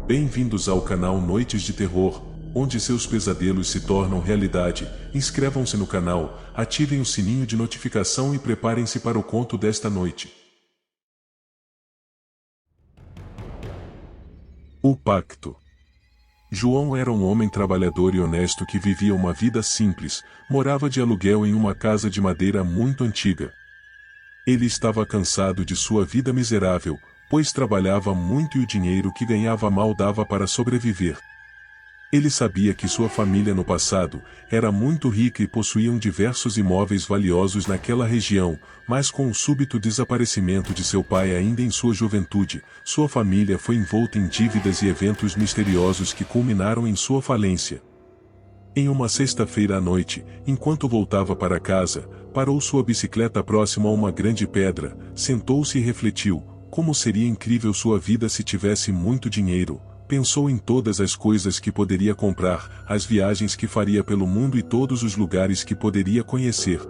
Bem-vindos ao canal Noites de Terror, onde seus pesadelos se tornam realidade. Inscrevam-se no canal, ativem o sininho de notificação e preparem-se para o conto desta noite. O Pacto. João era um homem trabalhador e honesto que vivia uma vida simples, morava de aluguel em uma casa de madeira muito antiga. Ele estava cansado de sua vida miserável, pois trabalhava muito e o dinheiro que ganhava mal dava para sobreviver. Ele sabia que sua família no passado era muito rica e possuíam diversos imóveis valiosos naquela região, mas com o súbito desaparecimento de seu pai ainda em sua juventude, sua família foi envolta em dívidas e eventos misteriosos que culminaram em sua falência. Em uma sexta-feira à noite, enquanto voltava para casa, parou sua bicicleta próximo a uma grande pedra, sentou-se e refletiu: como seria incrível sua vida se tivesse muito dinheiro. Pensou em todas as coisas que poderia comprar, as viagens que faria pelo mundo e todos os lugares que poderia conhecer.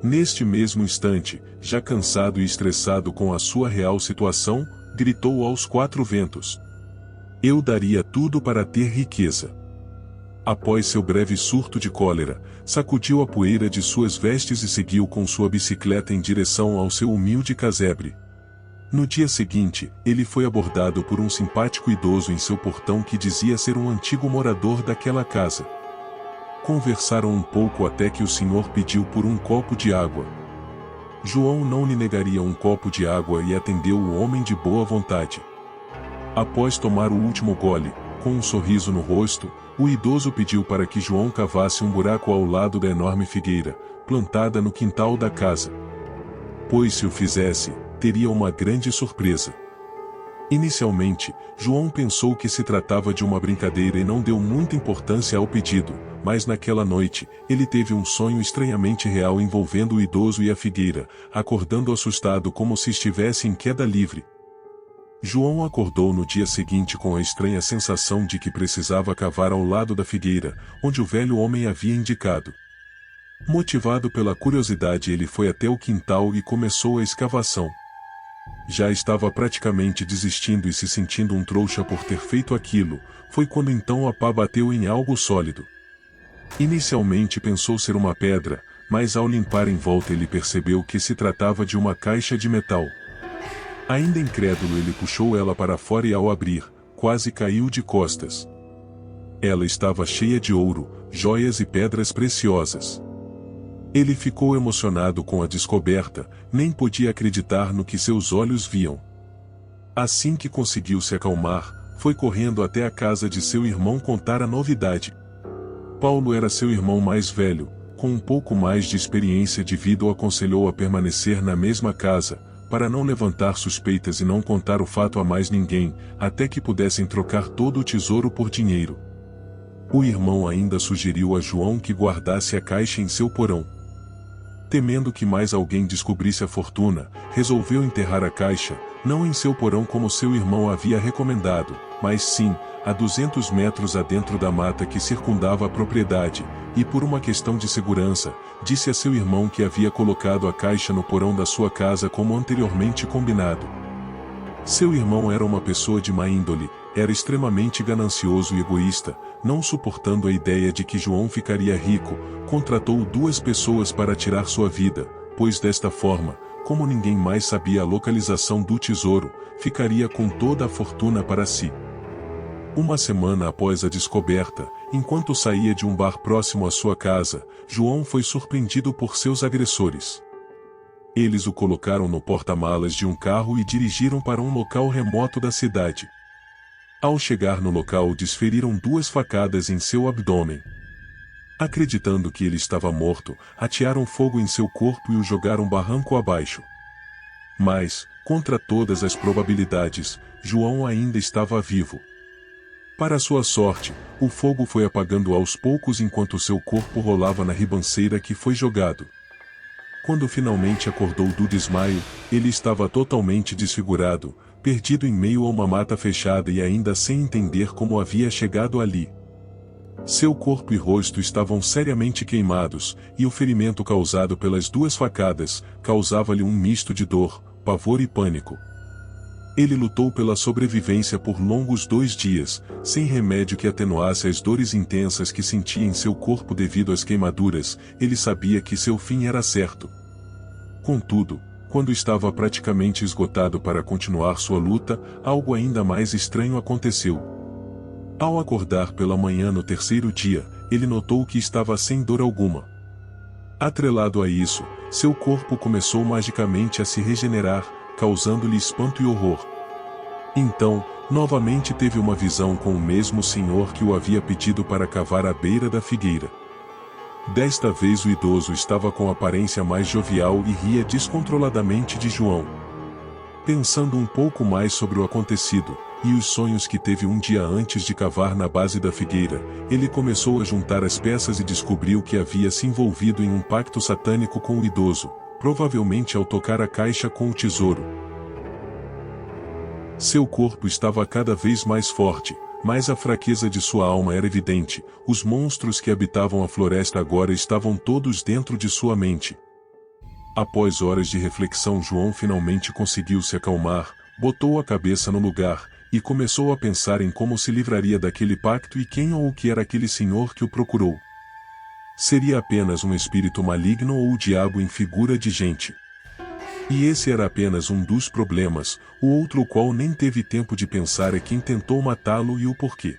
Neste mesmo instante, já cansado e estressado com a sua real situação, gritou aos quatro ventos: eu daria tudo para ter riqueza. Após seu breve surto de cólera, sacudiu a poeira de suas vestes e seguiu com sua bicicleta em direção ao seu humilde casebre. No dia seguinte, ele foi abordado por um simpático idoso em seu portão que dizia ser um antigo morador daquela casa. Conversaram um pouco até que o senhor pediu por um copo de água. João não lhe negaria um copo de água e atendeu o homem de boa vontade. Após tomar o último gole, com um sorriso no rosto, o idoso pediu para que João cavasse um buraco ao lado da enorme figueira, plantada no quintal da casa. Pois se o fizesse, teria uma grande surpresa. Inicialmente, João pensou que se tratava de uma brincadeira e não deu muita importância ao pedido, mas naquela noite, ele teve um sonho estranhamente real envolvendo o idoso e a figueira, acordando assustado como se estivesse em queda livre. João acordou no dia seguinte com a estranha sensação de que precisava cavar ao lado da figueira, onde o velho homem havia indicado. Motivado pela curiosidade, ele foi até o quintal e começou a escavação. Já estava praticamente desistindo e se sentindo um trouxa por ter feito aquilo, foi quando então a pá bateu em algo sólido. Inicialmente pensou ser uma pedra, mas ao limpar em volta ele percebeu que se tratava de uma caixa de metal. Ainda incrédulo, ele puxou ela para fora e ao abrir, quase caiu de costas. Ela estava cheia de ouro, joias e pedras preciosas. Ele ficou emocionado com a descoberta, nem podia acreditar no que seus olhos viam. Assim que conseguiu se acalmar, foi correndo até a casa de seu irmão contar a novidade. Paulo era seu irmão mais velho, com um pouco mais de experiência de vida, o aconselhou a permanecer na mesma casa, para não levantar suspeitas e não contar o fato a mais ninguém, até que pudessem trocar todo o tesouro por dinheiro. O irmão ainda sugeriu a João que guardasse a caixa em seu porão. Temendo que mais alguém descobrisse a fortuna, resolveu enterrar a caixa, não em seu porão como seu irmão havia recomendado, mas sim, a 200 metros adentro da mata que circundava a propriedade, e por uma questão de segurança, disse a seu irmão que havia colocado a caixa no porão da sua casa como anteriormente combinado. Seu irmão era uma pessoa de má índole, era extremamente ganancioso e egoísta, não suportando a ideia de que João ficaria rico, contratou duas pessoas para tirar sua vida, pois desta forma, como ninguém mais sabia a localização do tesouro, ficaria com toda a fortuna para si. Uma semana após a descoberta, enquanto saía de um bar próximo à sua casa, João foi surpreendido por seus agressores. Eles o colocaram no porta-malas de um carro e dirigiram para um local remoto da cidade. Ao chegar no local, desferiram duas facadas em seu abdômen. Acreditando que ele estava morto, atearam fogo em seu corpo e o jogaram barranco abaixo. Mas, contra todas as probabilidades, João ainda estava vivo. Para sua sorte, o fogo foi apagando aos poucos enquanto seu corpo rolava na ribanceira que foi jogado. Quando finalmente acordou do desmaio, ele estava totalmente desfigurado, perdido em meio a uma mata fechada e ainda sem entender como havia chegado ali. Seu corpo e rosto estavam seriamente queimados, e o ferimento causado pelas duas facadas causava-lhe um misto de dor, pavor e pânico. Ele lutou pela sobrevivência por longos 2 dias, sem remédio que atenuasse as dores intensas que sentia em seu corpo devido às queimaduras. Ele sabia que seu fim era certo. Contudo, quando estava praticamente esgotado para continuar sua luta, algo ainda mais estranho aconteceu. Ao acordar pela manhã no terceiro dia, ele notou que estava sem dor alguma. Atrelado a isso, seu corpo começou magicamente a se regenerar, causando-lhe espanto e horror. Então, novamente teve uma visão com o mesmo senhor que o havia pedido para cavar à beira da figueira. Desta vez o idoso estava com aparência mais jovial e ria descontroladamente de João. Pensando um pouco mais sobre o acontecido, e os sonhos que teve um dia antes de cavar na base da figueira, ele começou a juntar as peças e descobriu que havia se envolvido em um pacto satânico com o idoso, provavelmente ao tocar a caixa com o tesouro. Seu corpo estava cada vez mais forte, mas a fraqueza de sua alma era evidente. Os monstros que habitavam a floresta agora estavam todos dentro de sua mente. Após horas de reflexão, João finalmente conseguiu se acalmar, botou a cabeça no lugar, e começou a pensar em como se livraria daquele pacto e quem ou o que era aquele senhor que o procurou. Seria apenas um espírito maligno ou o diabo em figura de gente? E esse era apenas um dos problemas. O outro, o qual nem teve tempo de pensar, é quem tentou matá-lo e o porquê.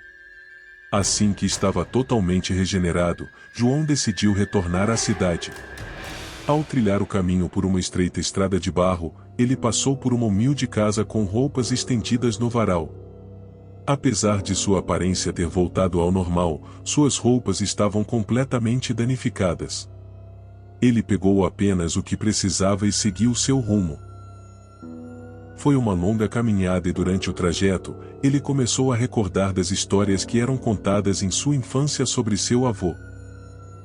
Assim que estava totalmente regenerado, João decidiu retornar à cidade. Ao trilhar o caminho por uma estreita estrada de barro, ele passou por uma humilde casa com roupas estendidas no varal. Apesar de sua aparência ter voltado ao normal, suas roupas estavam completamente danificadas. Ele pegou apenas o que precisava e seguiu seu rumo. Foi uma longa caminhada e durante o trajeto, ele começou a recordar das histórias que eram contadas em sua infância sobre seu avô.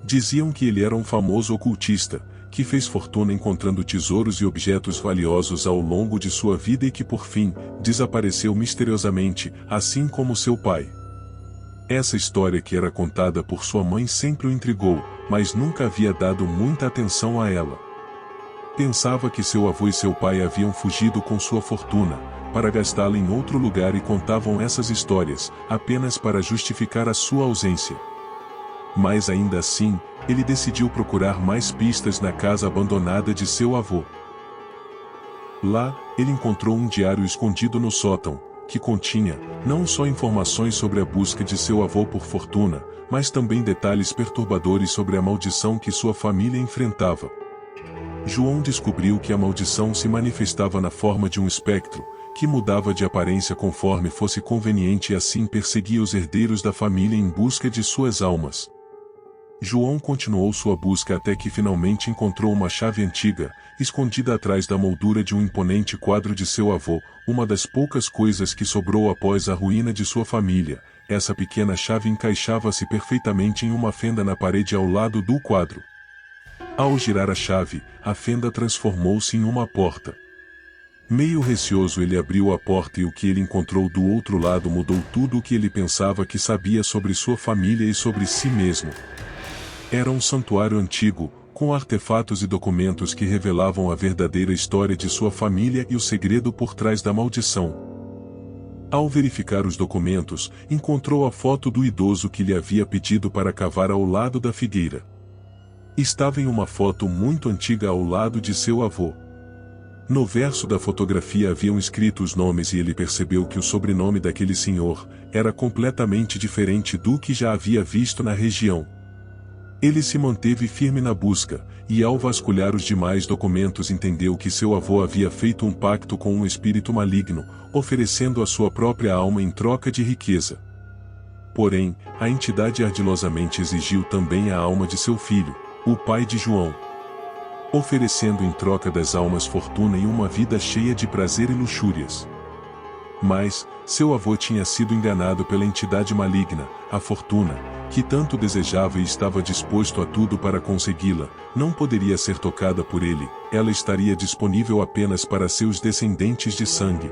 Diziam que ele era um famoso ocultista, que fez fortuna encontrando tesouros e objetos valiosos ao longo de sua vida e que por fim, desapareceu misteriosamente, assim como seu pai. Essa história que era contada por sua mãe sempre o intrigou, mas nunca havia dado muita atenção a ela. Pensava que seu avô e seu pai haviam fugido com sua fortuna, para gastá-la em outro lugar, e contavam essas histórias, apenas para justificar a sua ausência. Mas ainda assim, ele decidiu procurar mais pistas na casa abandonada de seu avô. Lá, ele encontrou um diário escondido no sótão, que continha, não só informações sobre a busca de seu avô por fortuna, mas também detalhes perturbadores sobre a maldição que sua família enfrentava. João descobriu que a maldição se manifestava na forma de um espectro, que mudava de aparência conforme fosse conveniente e assim perseguia os herdeiros da família em busca de suas almas. João continuou sua busca até que finalmente encontrou uma chave antiga, escondida atrás da moldura de um imponente quadro de seu avô, uma das poucas coisas que sobrou após a ruína de sua família. Essa pequena chave encaixava-se perfeitamente em uma fenda na parede ao lado do quadro. Ao girar a chave, a fenda transformou-se em uma porta. Meio receoso, ele abriu a porta e o que ele encontrou do outro lado mudou tudo o que ele pensava que sabia sobre sua família e sobre si mesmo. Era um santuário antigo, com artefatos e documentos que revelavam a verdadeira história de sua família e o segredo por trás da maldição. Ao verificar os documentos, encontrou a foto do idoso que lhe havia pedido para cavar ao lado da figueira. Estava em uma foto muito antiga ao lado de seu avô. No verso da fotografia haviam escrito os nomes e ele percebeu que o sobrenome daquele senhor era completamente diferente do que já havia visto na região. Ele se manteve firme na busca, e ao vasculhar os demais documentos entendeu que seu avô havia feito um pacto com um espírito maligno, oferecendo a sua própria alma em troca de riqueza. Porém, a entidade ardilosamente exigiu também a alma de seu filho, o pai de João, oferecendo em troca das almas fortuna e uma vida cheia de prazer e luxúrias. Mas, seu avô tinha sido enganado pela entidade maligna, a fortuna, que tanto desejava e estava disposto a tudo para consegui-la, não poderia ser tocada por ele, ela estaria disponível apenas para seus descendentes de sangue.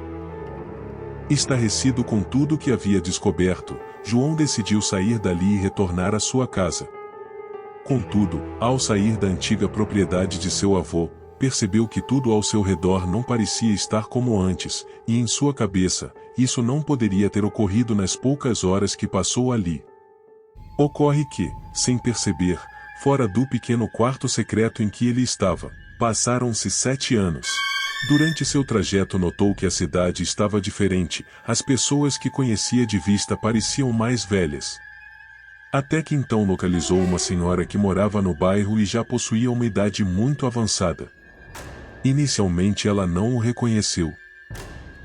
Estarrecido com tudo o que havia descoberto, João decidiu sair dali e retornar à sua casa. Contudo, ao sair da antiga propriedade de seu avô, percebeu que tudo ao seu redor não parecia estar como antes, e em sua cabeça, isso não poderia ter ocorrido nas poucas horas que passou ali. Ocorre que, sem perceber, fora do pequeno quarto secreto em que ele estava, passaram-se 7 anos. Durante seu trajeto notou que a cidade estava diferente, as pessoas que conhecia de vista pareciam mais velhas. Até que então localizou uma senhora que morava no bairro e já possuía uma idade muito avançada. Inicialmente ela não o reconheceu.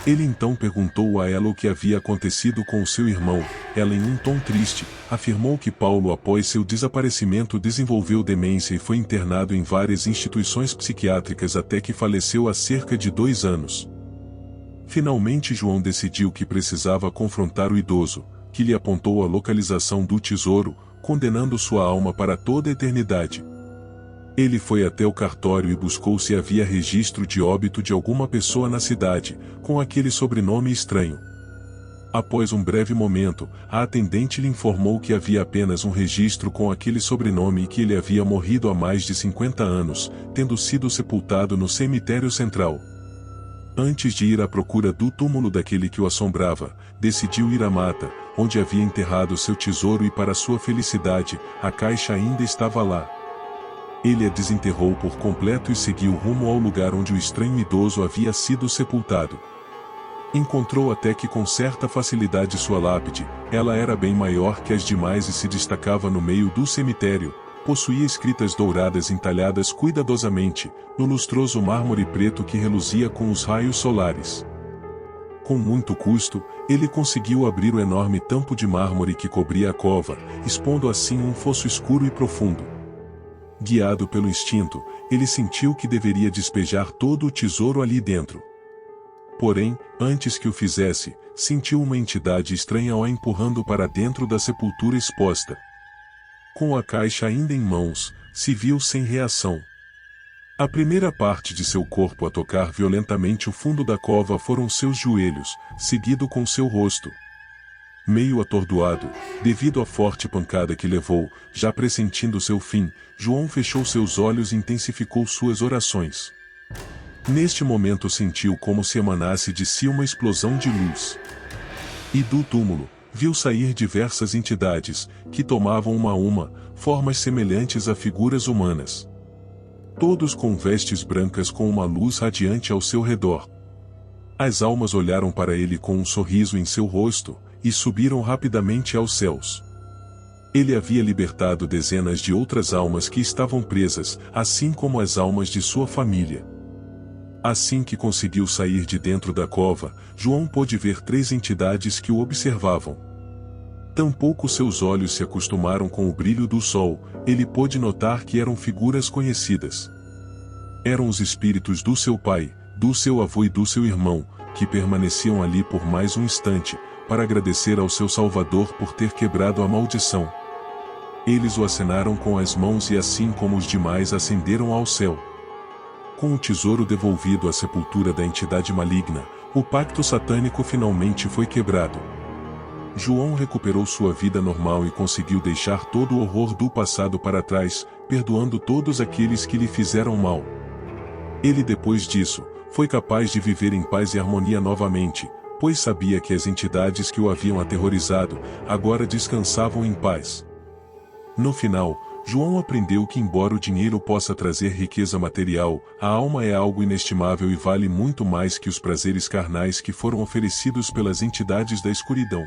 Ele então perguntou a ela o que havia acontecido com o seu irmão. Ela, em um tom triste, afirmou que Paulo, após seu desaparecimento, desenvolveu demência e foi internado em várias instituições psiquiátricas até que faleceu há cerca de 2 anos. Finalmente João decidiu que precisava confrontar o idoso, que lhe apontou a localização do tesouro, condenando sua alma para toda a eternidade. Ele foi até o cartório e buscou se havia registro de óbito de alguma pessoa na cidade, com aquele sobrenome estranho. Após um breve momento, a atendente lhe informou que havia apenas um registro com aquele sobrenome e que ele havia morrido há mais de 50 anos, tendo sido sepultado no cemitério central. Antes de ir à procura do túmulo daquele que o assombrava, decidiu ir à mata, onde havia enterrado seu tesouro, e para sua felicidade, a caixa ainda estava lá. Ele a desenterrou por completo e seguiu rumo ao lugar onde o estranho idoso havia sido sepultado. Encontrou até que com certa facilidade sua lápide. Ela era bem maior que as demais e se destacava no meio do cemitério. Possuía escritas douradas entalhadas cuidadosamente, no lustroso mármore preto que reluzia com os raios solares. Com muito custo, ele conseguiu abrir o enorme tampo de mármore que cobria a cova, expondo assim um fosso escuro e profundo. Guiado pelo instinto, ele sentiu que deveria despejar todo o tesouro ali dentro. Porém, antes que o fizesse, sentiu uma entidade estranha o empurrando para dentro da sepultura exposta. Com a caixa ainda em mãos, se viu sem reação. A primeira parte de seu corpo a tocar violentamente o fundo da cova foram seus joelhos, seguido com seu rosto. Meio atordoado, devido à forte pancada que levou, já pressentindo seu fim, João fechou seus olhos e intensificou suas orações. Neste momento sentiu como se emanasse de si uma explosão de luz. E do túmulo, viu sair diversas entidades, que tomavam uma a uma, formas semelhantes a figuras humanas. Todos com vestes brancas com uma luz radiante ao seu redor. As almas olharam para ele com um sorriso em seu rosto, e subiram rapidamente aos céus. Ele havia libertado dezenas de outras almas que estavam presas, assim como as almas de sua família. Assim que conseguiu sair de dentro da cova, João pôde ver 3 entidades que o observavam. Tampouco seus olhos se acostumaram com o brilho do sol, ele pôde notar que eram figuras conhecidas. Eram os espíritos do seu pai, do seu avô e do seu irmão, que permaneciam ali por mais um instante, para agradecer ao seu Salvador por ter quebrado a maldição. Eles o acenaram com as mãos e assim como os demais ascenderam ao céu. Com o tesouro devolvido à sepultura da entidade maligna, o pacto satânico finalmente foi quebrado. João recuperou sua vida normal e conseguiu deixar todo o horror do passado para trás, perdoando todos aqueles que lhe fizeram mal. Ele, depois disso, foi capaz de viver em paz e harmonia novamente, pois sabia que as entidades que o haviam aterrorizado, agora descansavam em paz. No final, João aprendeu que embora o dinheiro possa trazer riqueza material, a alma é algo inestimável e vale muito mais que os prazeres carnais que foram oferecidos pelas entidades da escuridão.